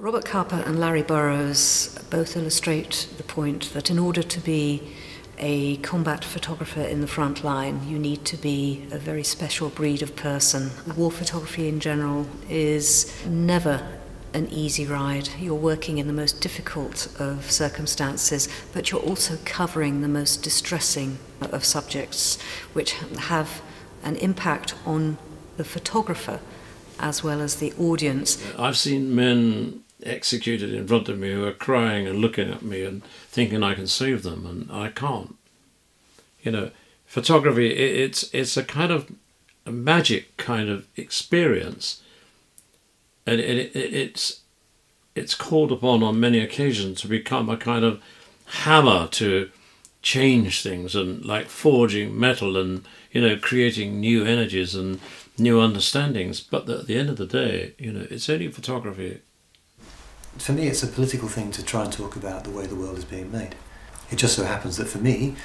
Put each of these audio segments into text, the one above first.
Robert Capa and Larry Burrows both illustrate the point that in order to be a combat photographer in the front line, you need to be a very special breed of person. War photography in general is never an easy ride. You're working in the most difficult of circumstances, but you're also covering the most distressing of subjects, which have an impact on the photographer as well as the audience. I've seen men executed in front of me who are crying and looking at me and thinking I can save them, and I can't. You know, photography, it's a kind of a magic kind of experience, and it's called upon on many occasions to become a kind of hammer to change things, and like forging metal and, you know, creating new energies and new understandings. But at the end of the day, you know, it's only photography. For me, it's a political thing to try and talk about the way the world is being made. It just so happens that for me,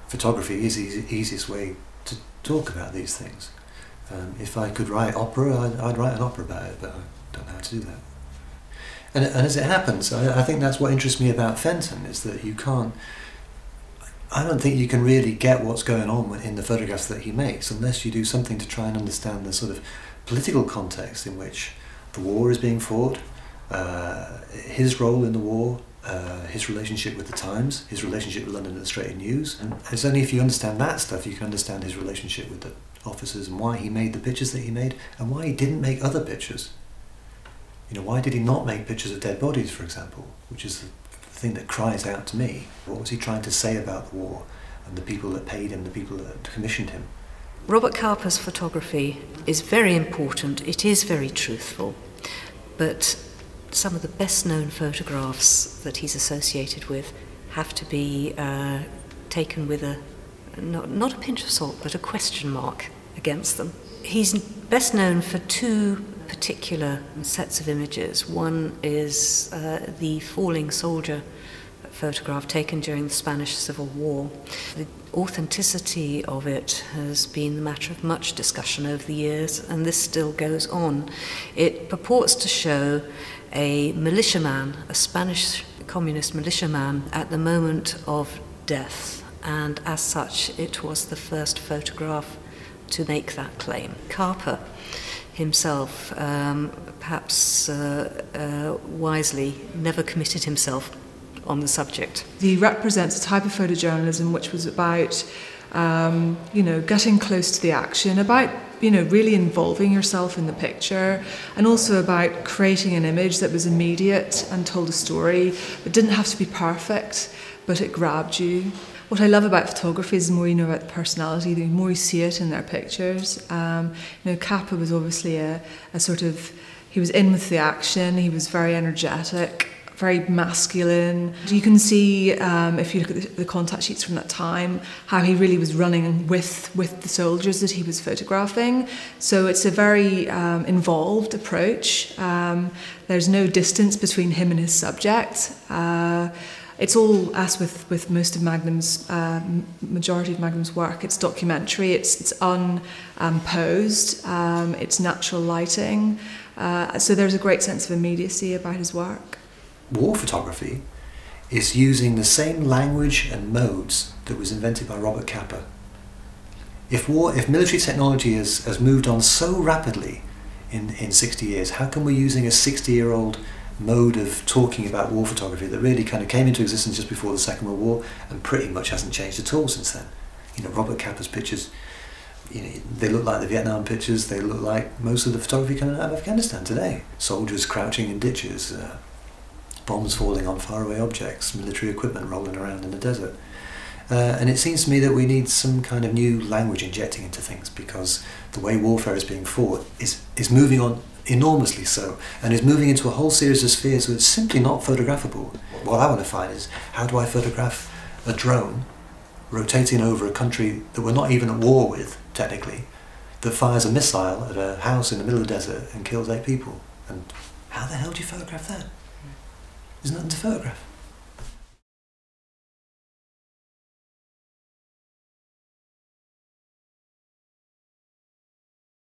photography is the easiest way to talk about these things. If I could write opera, I'd write an opera about it, but I don't know how to do that. And as it happens, I think that's what interests me about Fenton, is that you can't, I don't think you can really get what's going on in the photographs that he makes unless you do something to try and understand the sort of political context in which the war is being fought, his role in the war, his relationship with the Times, his relationship with London Illustrated News. And it's only if you understand that stuff you can understand his relationship with the officers and why he made the pictures that he made and why he didn't make other pictures. You know, why did he not make pictures of dead bodies, for example, which is the thing that cries out to me. What was he trying to say about the war and the people that paid him, the people that commissioned him? Robert Capa's photography is very important, it is very truthful, but some of the best known photographs that he's associated with have to be taken with not a pinch of salt, but a question mark against them. He's best known for two particular sets of images. One is the falling soldier photograph taken during the Spanish Civil War. The authenticity of it has been the matter of much discussion over the years, and this still goes on. It purports to show a militiaman, a Spanish communist militiaman, at the moment of death, and as such it was the first photograph to make that claim. Capa himself, perhaps wisely, never committed himself on the subject. He represents a type of photojournalism which was about, you know, getting close to the action, about, you know, really involving yourself in the picture, and also about creating an image that was immediate and told a story. It didn't have to be perfect, but it grabbed you. What I love about photography is the more you know about the personality, the more you see it in their pictures. You know, Capa was obviously a sort of, he was in with the action, he was very energetic, very masculine. You can see, if you look at the contact sheets from that time, how he really was running with the soldiers that he was photographing. So it's a very involved approach. There's no distance between him and his subject. It's all, as with most of Magnum's, majority of Magnum's work, it's documentary, it's unposed, it's natural lighting. So there's a great sense of immediacy about his work. War photography is using the same language and modes that was invented by Robert Capa. If military technology has moved on so rapidly in 60 years, how come we're using a 60-year-old mode of talking about war photography that really kind of came into existence just before the Second World War and pretty much hasn't changed at all since then? You know, Robert Capa's pictures, you know, they look like the Vietnam pictures, they look like most of the photography coming out of Afghanistan today. Soldiers crouching in ditches, bombs falling on faraway objects, military equipment rolling around in the desert. And it seems to me that we need some kind of new language injecting into things, because the way warfare is being fought is moving on enormously so, and is moving into a whole series of spheres that's simply not photographable. What I want to find is, how do I photograph a drone rotating over a country that we're not even at war with, technically, that fires a missile at a house in the middle of the desert and kills 8 people? And how the hell do you photograph that? There's nothing to photograph.